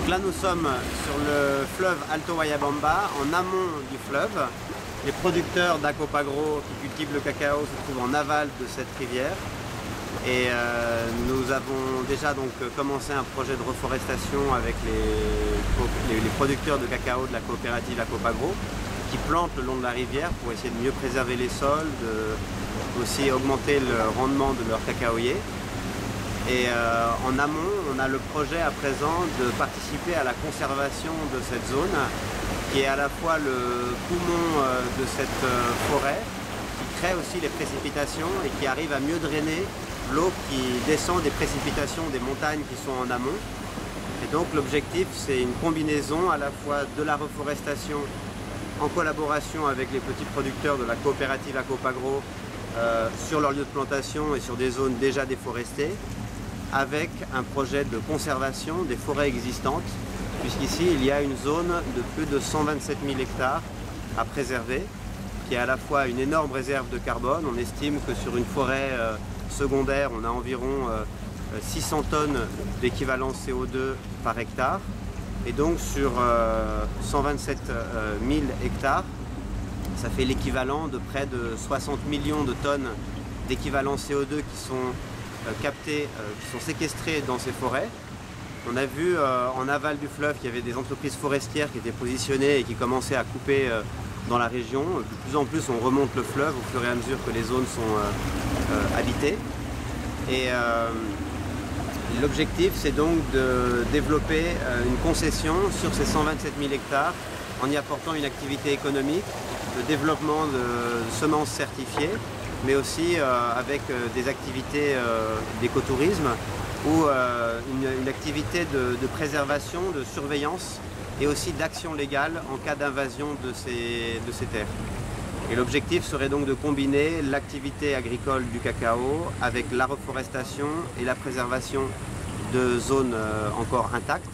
Donc là nous sommes sur le fleuve Alto Guayabamba, en amont du fleuve. Les producteurs d'Acopagro qui cultivent le cacao se trouvent en aval de cette rivière. Et nous avons déjà donc commencé un projet de reforestation avec les producteurs de cacao de la coopérative Acopagro qui plantent le long de la rivière pour essayer de mieux préserver les sols, aussi augmenter le rendement de leurs cacaoyers. Et en amont, on a le projet à présent de participer à la conservation de cette zone qui est à la fois le poumon de cette forêt, qui crée aussi les précipitations et qui arrive à mieux drainer l'eau qui descend des précipitations des montagnes qui sont en amont. Et donc l'objectif, c'est une combinaison à la fois de la reforestation en collaboration avec les petits producteurs de la coopérative Acopagro sur leur lieu de plantation et sur des zones déjà déforestées, avec un projet de conservation des forêts existantes, puisqu'ici il y a une zone de plus de 127 000 hectares à préserver, qui est à la fois une énorme réserve de carbone. On estime que sur une forêt secondaire, on a environ 600 tonnes d'équivalent CO2 par hectare. Et donc sur 127 000 hectares, ça fait l'équivalent de près de 60 millions de tonnes d'équivalent CO2 qui sont captés, qui sont séquestrés dans ces forêts. On a vu en aval du fleuve qu'il y avait des entreprises forestières qui étaient positionnées et qui commençaient à couper dans la région. De plus en plus, on remonte le fleuve au fur et à mesure que les zones sont habitées. Et l'objectif, c'est donc de développer une concession sur ces 127 000 hectares en y apportant une activité économique, le développement de semences certifiées, mais aussi avec des activités d'écotourisme ou une activité de préservation, de surveillance et aussi d'action légale en cas d'invasion de ces terres. Et l'objectif serait donc de combiner l'activité agricole du cacao avec la reforestation et la préservation de zones encore intactes,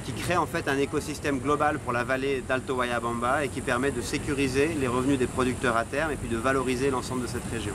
qui crée en fait un écosystème global pour la vallée d'Alto Guayabamba et qui permet de sécuriser les revenus des producteurs à terme et puis de valoriser l'ensemble de cette région.